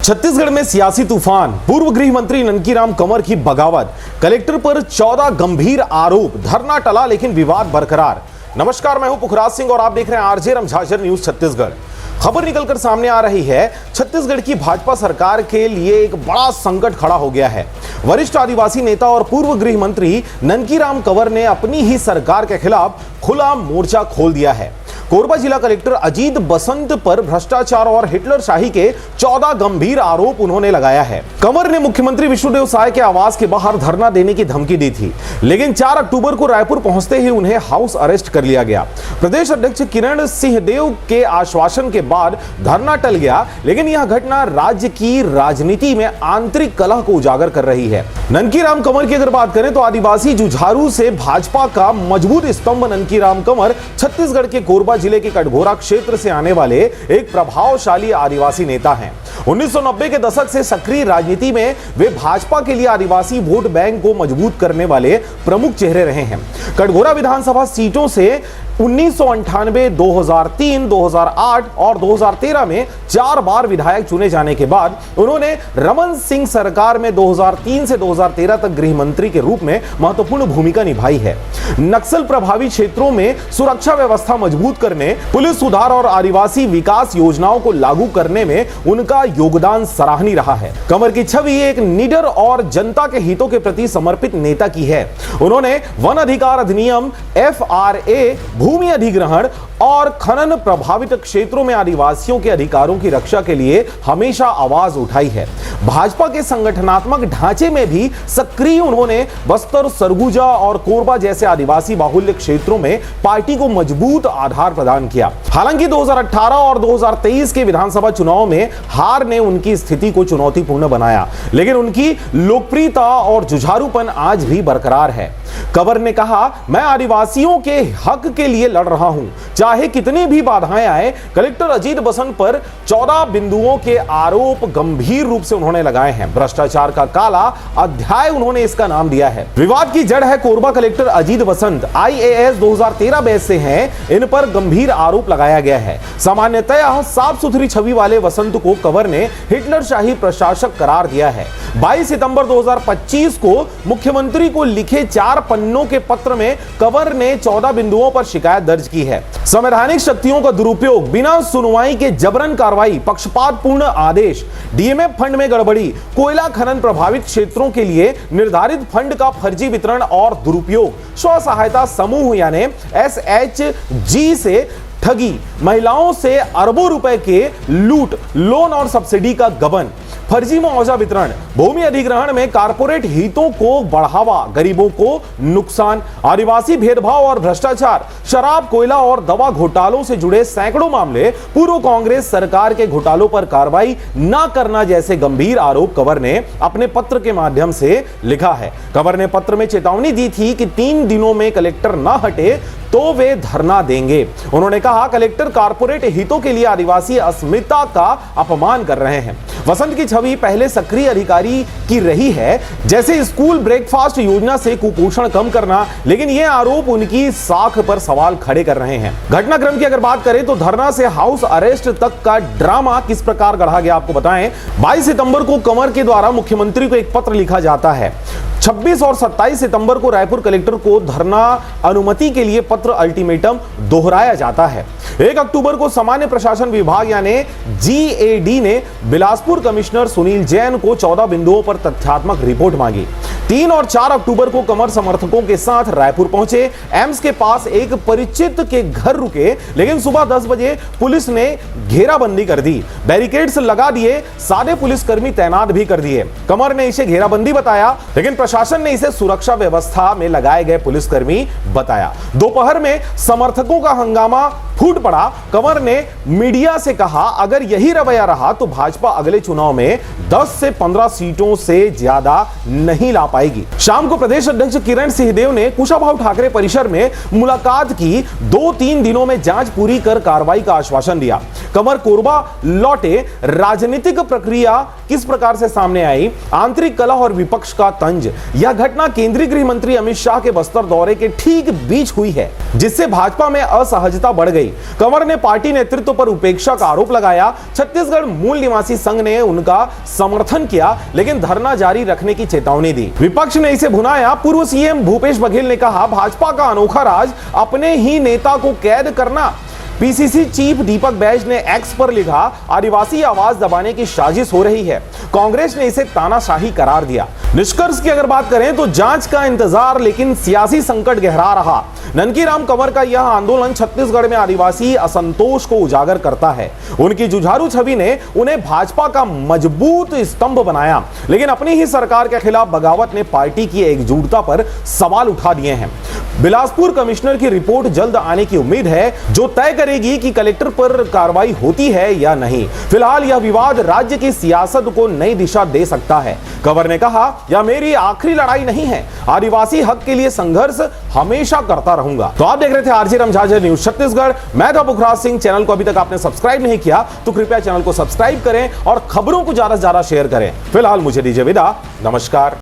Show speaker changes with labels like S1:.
S1: छत्तीसगढ़ में सियासी तूफान, पूर्व गृह मंत्री ननकीराम कंवर की बगावत, कलेक्टर पर 14 गंभीर आरोप, धरना टला लेकिन विवाद बरकरार। नमस्कार, मैं हूं पुखराज सिंह और आप देख रहे हैं आरजे रमझाझर न्यूज छत्तीसगढ़। खबर निकलकर सामने आ रही है, छत्तीसगढ़ की भाजपा सरकार के लिए एक बड़ा संकट खड़ा हो गया है। वरिष्ठ आदिवासी नेता और पूर्व गृह मंत्री ननकीराम कंवर ने अपनी ही सरकार के खिलाफ खुला मोर्चा खोल दिया है। कोरबा जिला कलेक्टर अजीत बसंत पर भ्रष्टाचार और हिटलरशाही के 14 गंभीर आरोप उन्होंने लगाया है। कंवर ने मुख्यमंत्री विष्णुदेव साय के आवास के बाहर धरना देने की धमकी दी थी, लेकिन 4 अक्टूबर को रायपुर पहुंचते ही उन्हें हाउस अरेस्ट कर लिया गया। प्रदेश अध्यक्ष किरण सिंहदेव के आश्वासन के बाद धरना टल गया, लेकिन यह घटना राज्य की राजनीति में आंतरिक कलह को उजागर कर रही है। ननकीराम कंवर की अगर बात करें तो आदिवासी जुझारू से भाजपा का मजबूत स्तंभ ननकीराम कंवर छत्तीसगढ़ के कोरबा जिले के कटघोरा क्षेत्र से आने वाले एक प्रभावशाली आदिवासी नेता हैं। 1990 के दशक से सक्रिय राजनीति में वे भाजपा के लिए आदिवासी वोट बैंक को मजबूत करने वाले प्रमुख चेहरे रहे हैं। कटघोरा विधानसभा सीटों से 1998, 2003, 2008 और 2013 में 4 बार विधायक चुने जाने के बाद उन्होंने रमन सिंह सरकार में 2003 से 2013 तक गृह मंत्री के रूप में महत्वपूर्ण भूमिका निभाई है। नक्सल प्रभावित क्षेत्रों में सुरक्षा व्यवस्था मजबूत करने, पुलिस सुधार और आदिवासी विकास योजनाओं को लागू करने में उनका योगदान सराहनीय रहा है। कंवर की छवि एक निडर और जनता के हितों के प्रति समर्पित नेता की है। उन्होंने वन अधिकार अधिनियम, FRA, भूमि अधिग्रहण और खनन प्रभावित क्षेत्रों में आदिवासियों के अधिकारों की रक्षा के लिए हमेशा आवाज उठाई है। भाजपा के संगठनात्मक ढांचे में भी सक्रिय उन्होंने बस्तर, सरगुजा और कोरबा जैसे आदिवासी बाहुल्य क्षेत्रों में पार्टी को मजबूत आधार प्रदान किया। हालांकि 2018 और 2023 के विधानसभा चुनाव में हार ने उनकी स्थिति को चुनौतीपूर्ण बनाया, लेकिन उनकी लोकप्रियता और जुझारूपन आज भी बरकरार है। कंवर ने कहा, मैं आदिवासियों के हक के लिए लड़ रहा हूं, चाहे कितनी भी बाधाएं आए। कलेक्टर अजीत बसंत पर 14 बिंदुओं के आरोप गंभीर रूप से उन्होंने लगाए हैं। भ्रष्टाचार का काला अध्याय उन्होंने इसका नाम दिया है। विवाद की जड़ है कोरबा कलेक्टर अजीत बसंत, IAS 2013 बैच से हैं। इन पर गंभीर आरोप लगाया गया है। सामान्यतः साफ सुथरी छवि वाले बसंत को कंवर ने हिटलरशाही प्रशासक करार दिया है। 22 सितंबर 2025 को मुख्यमंत्री को लिखे 4 पन्नों के पत्र में कंवर ने 14 बिंदुओं पर शिकायत दर्ज की है। संवैधानिक शक्तियों का दुरुपयोग, बिना सुनवाई के जबरन कार्रवाई, पक्षपातपूर्ण आदेश, DMF फंड में गड़बड़ी, कोयला खनन प्रभावित क्षेत्रों के लिए निर्धारित फंड का फर्जी वितरण और दुरुपयोग, स्व सहायता समूह यानी SHG से ठगी, महिलाओं से अरबों रुपए के लूट, लोन और सब्सिडी का गबन, फर्जी मुआवजा वितरण, भूमि अधिग्रहण में कारपोरेट हितों को बढ़ावा, गरीबों को नुकसान, आदिवासी भेदभाव और भ्रष्टाचार, शराब, कोयला और दवा घोटालों से जुड़े सैकड़ों मामले, पूर्व कांग्रेस सरकार के घोटालों पर कार्रवाई न करना जैसे गंभीर आरोप कंवर ने अपने पत्र के माध्यम से लिखा है। कंवर ने पत्र में चेतावनी दी थी कि 3 दिनों में कलेक्टर न हटे तो वे धरना देंगे। उन्होंने कहा, कलेक्टर कारपोरेट हितों के लिए आदिवासी अस्मिता का अपमान कर रहे हैं। वसंत की छवि पहले सक्रिय अधिकारी की रही है, जैसे स्कूल ब्रेकफास्ट योजना से कुपोषण कम करना, लेकिन ये आरोप उनकी साख पर सवाल खड़े कर रहे हैं। घटनाक्रम की अगर बात करें तो धरना से हाउस अरेस्ट तक का ड्रामा किस प्रकार गढ़ा गया आपको बताएं। 22 सितंबर को कंवर के द्वारा मुख्यमंत्री को एक पत्र लिखा जाता है। 26 और 27 सितंबर को रायपुर कलेक्टर को धरना अनुमति के लिए पत्र अल्टीमेटम दोहराया जाता है। 1 अक्टूबर को सामान्य प्रशासन विभाग यानी GAD ने बिलासपुर कमिश्नर सुनील जैन को 14 बिंदुओं पर तथ्यात्मक रिपोर्ट मांगी। 3 और 4 अक्टूबर को कंवर समर्थकों के साथ रायपुर पहुंचे, एम्स के पास एक परिचित के घर रुके, लेकिन सुबह 10 बजे पुलिस ने घेराबंदी कर दी, बैरिकेड्स लगा दिए, सादे पुलिसकर्मी तैनात भी कर दिए। कंवर ने इसे घेराबंदी बताया, लेकिन प्रशासन ने इसे सुरक्षा व्यवस्था में लगाए गए पुलिसकर्मी बताया। दोपहर में समर्थकों का हंगामा फूट पड़ा। कंवर ने मीडिया से कहा, अगर यही रवैया रहा तो भाजपा अगले चुनाव में 10 से 15 सीटों से ज्यादा नहीं ला पाएगी। शाम को प्रदेश अध्यक्ष किरण सिंहदेव ने कुशाभाऊ ठाकरे परिसर में मुलाकात की। 2-3 दिनों में जांच पूरी कर कार्रवाई का आश्वासन दिया। कंवर कोरबा लौटे, राजनीतिक प्रक्रिया किस प्रकार से सामने आई, आंतरिक कलह और विपक्ष का तंज। यह घटना केंद्रीय गृह मंत्री अमित शाह के बस्तर दौरे के ठीक बीच हुई है, जिससे भाजपा में असहजता बढ़ गई। गई। कंवर ने पार्टी नेतृत्व पर उपेक्षा का आरोप लगाया। छत्तीसगढ़ मूल निवासी संघ ने उनका समर्थन किया, लेकिन धरना जारी रखने की चेतावनी दी। विपक्ष ने इसे भुनाया। पूर्व सीएम भूपेश बघेल ने कहा, भाजपा का अनोखा राज अपने ही नेता को कैद करना। पीसीसी चीफ दीपक बैज ने एक्स पर लिखा, आदिवासी आवाज दबाने की साजिश हो रही है। कांग्रेस ने इसे तानाशाही करार दिया। निष्कर्ष की अगर बात करें तो जांच का इंतजार, लेकिन सियासी संकट गहरा रहा। ननकीराम कंवर का यह आंदोलन छत्तीसगढ़ में आदिवासी असंतोष को उजागर करता है। उनकी जुझारू छवि ने उन्हें भाजपा का मजबूत स्तंभ बनाया, लेकिन अपनी ही सरकार के खिलाफ बगावत ने पार्टी की एकजुटता पर सवाल उठा दिए हैं। बिलासपुर कमिश्नर की रिपोर्ट जल्द आने की उम्मीद है, जो तय करेगी कि कलेक्टर पर कार्रवाई होती है या नहीं। फिलहाल यह विवाद राज्य की सियासत को नई दिशा दे सकता है। कंवर ने कहा, यह मेरी आखिरी लड़ाई नहीं है, आदिवासी हक के लिए संघर्ष हमेशा करता रहूंगा। तो आप देख रहे थे आरजे रमझाझर न्यूज छत्तीसगढ़। मैं था पुखराज सिंह। चैनल को अभी तक आपने सब्सक्राइब नहीं किया तो कृपया चैनल को सब्सक्राइब करें और खबरों को ज्यादा से ज्यादा शेयर करें। फिलहाल मुझे दीजिए विदा। नमस्कार।